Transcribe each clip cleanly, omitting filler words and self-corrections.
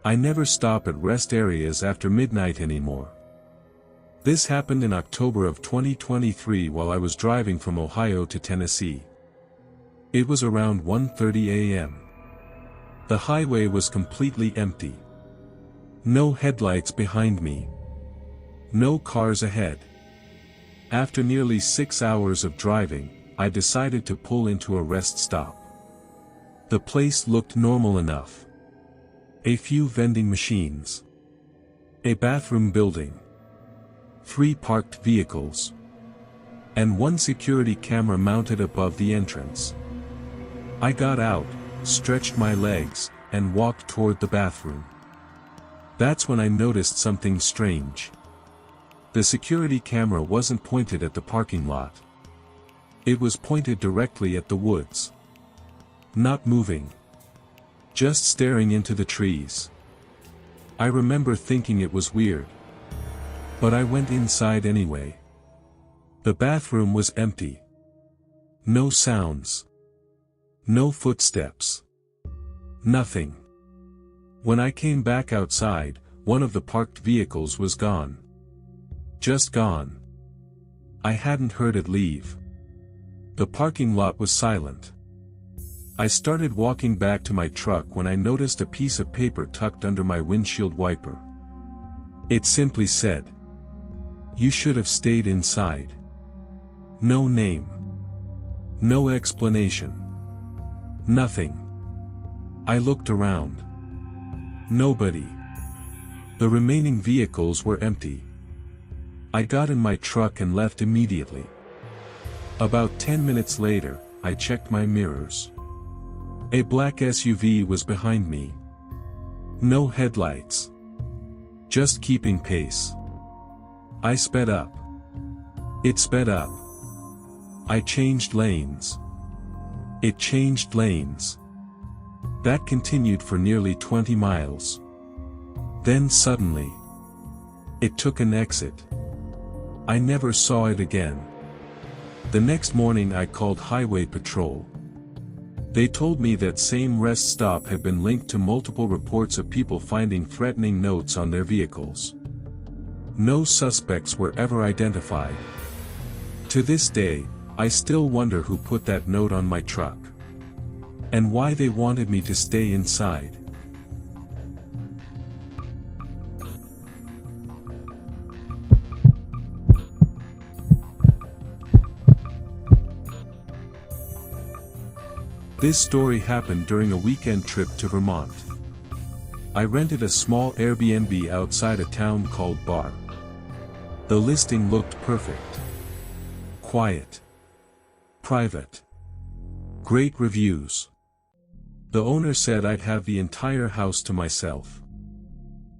I never stop at rest areas after midnight anymore. This happened in October of 2023 while I was driving from Ohio to Tennessee. It was around 1:30 a.m. The highway was completely empty. No headlights behind me. No cars ahead. After nearly 6 hours of driving, I decided to pull into a rest stop. The place looked normal enough. A few vending machines. A bathroom building. 3 parked vehicles. And 1 security camera mounted above the entrance. I got out, stretched my legs, and walked toward the bathroom. That's when I noticed something strange. The security camera wasn't pointed at the parking lot. It was pointed directly at the woods. Not moving. Just staring into the trees. I remember thinking it was weird. But I went inside anyway. The bathroom was empty. No sounds. No footsteps. Nothing. When I came back outside, one of the parked vehicles was gone. Just gone. I hadn't heard it leave. The parking lot was silent. I started walking back to my truck when I noticed a piece of paper tucked under my windshield wiper. It simply said, "You should have stayed inside." No name. No explanation. Nothing. I looked around. Nobody. The remaining vehicles were empty. I got in my truck and left immediately. About 10 minutes later, I checked my mirrors. A black SUV was behind me. No headlights. Just keeping pace. I sped up. It sped up. I changed lanes. It changed lanes. That continued for nearly 20 miles. Then suddenly, it took an exit. I never saw it again. The next morning I called Highway Patrol. They told me that same rest stop had been linked to multiple reports of people finding threatening notes on their vehicles. No suspects were ever identified. To this day, I still wonder who put that note on my truck. And why they wanted me to stay inside. This story happened during a weekend trip to Vermont. I rented a small Airbnb outside a town called Bar. The listing looked perfect. Quiet. Private. Great reviews. The owner said I'd have the entire house to myself.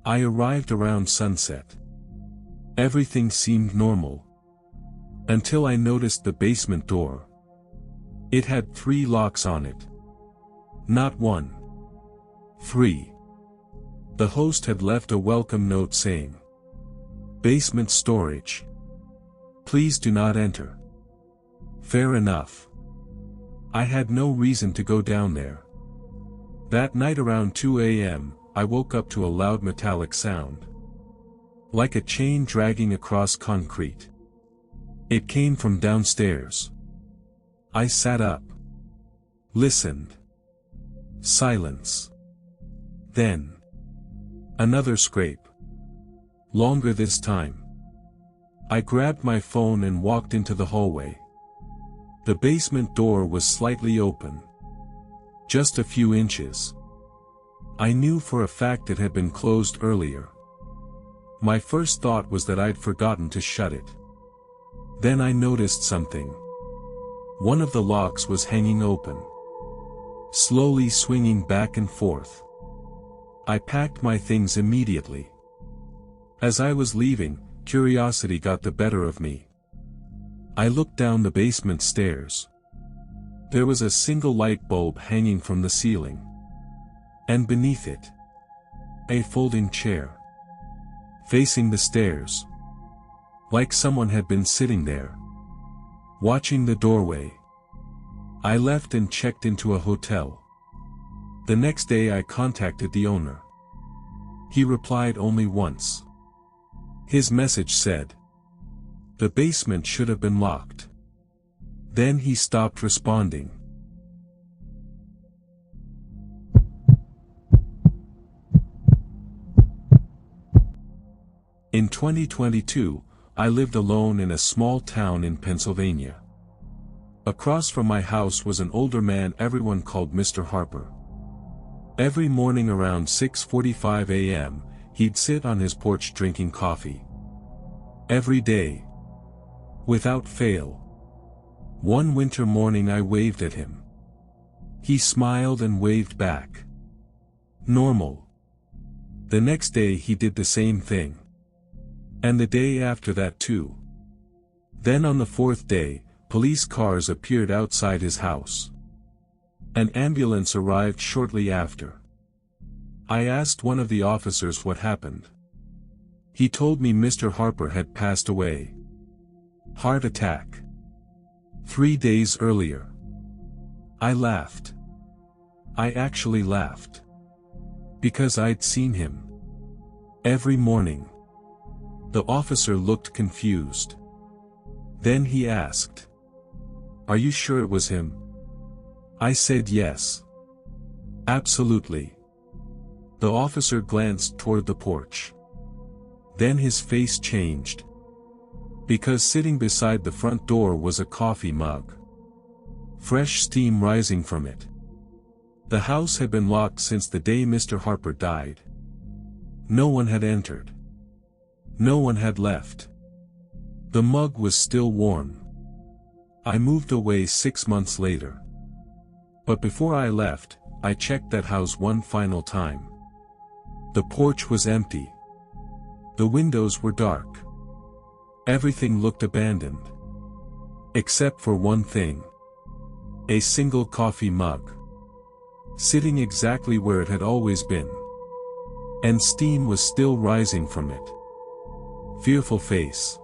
I arrived around sunset. Everything seemed normal. Until I noticed the basement door. It had 3 locks on it. Not 1. 3. The host had left a welcome note saying, "Basement storage. Please do not enter." Fair enough. I had no reason to go down there. That night around 2 a.m., I woke up to a loud metallic sound. Like a chain dragging across concrete. It came from downstairs. I sat up. Listened. Silence. Then. Another scrape. Longer this time. I grabbed my phone and walked into the hallway. The basement door was slightly open. Just a few inches. I knew for a fact it had been closed earlier. My first thought was that I'd forgotten to shut it. Then I noticed something. One of the locks was hanging open. Slowly swinging back and forth. I packed my things immediately. As I was leaving, curiosity got the better of me. I looked down the basement stairs. There was a single light bulb hanging from the ceiling. And beneath it, a folding chair. Facing the stairs. Like someone had been sitting there. Watching the doorway. I left and checked into a hotel. The next day I contacted the owner. He replied only once. His message said, "The basement should have been locked." Then he stopped responding. In 2022, I lived alone in a small town in Pennsylvania. Across from my house was an older man everyone called Mr. Harper. Every morning around 6:45 a.m., he'd sit on his porch drinking coffee. Every day. Without fail. One winter morning I waved at him. He smiled and waved back. Normal. The next day he did the same thing. And the day after that too. Then on the fourth day, police cars appeared outside his house. An ambulance arrived shortly after. I asked one of the officers what happened. He told me Mr. Harper had passed away. Heart attack. 3 days earlier. I laughed. I actually laughed. Because I'd seen him. Every morning. The officer looked confused. Then he asked, "Are you sure it was him?" I said yes. Absolutely. The officer glanced toward the porch. Then his face changed. Because sitting beside the front door was a coffee mug. Fresh steam rising from it. The house had been locked since the day Mr. Harper died. No one had entered. No one had left. The mug was still warm. I moved away 6 months later. But before I left, I checked that house one final time. The porch was empty. The windows were dark. Everything looked abandoned. Except for one thing. A single coffee mug. Sitting exactly where it had always been. And steam was still rising from it. Fearful face.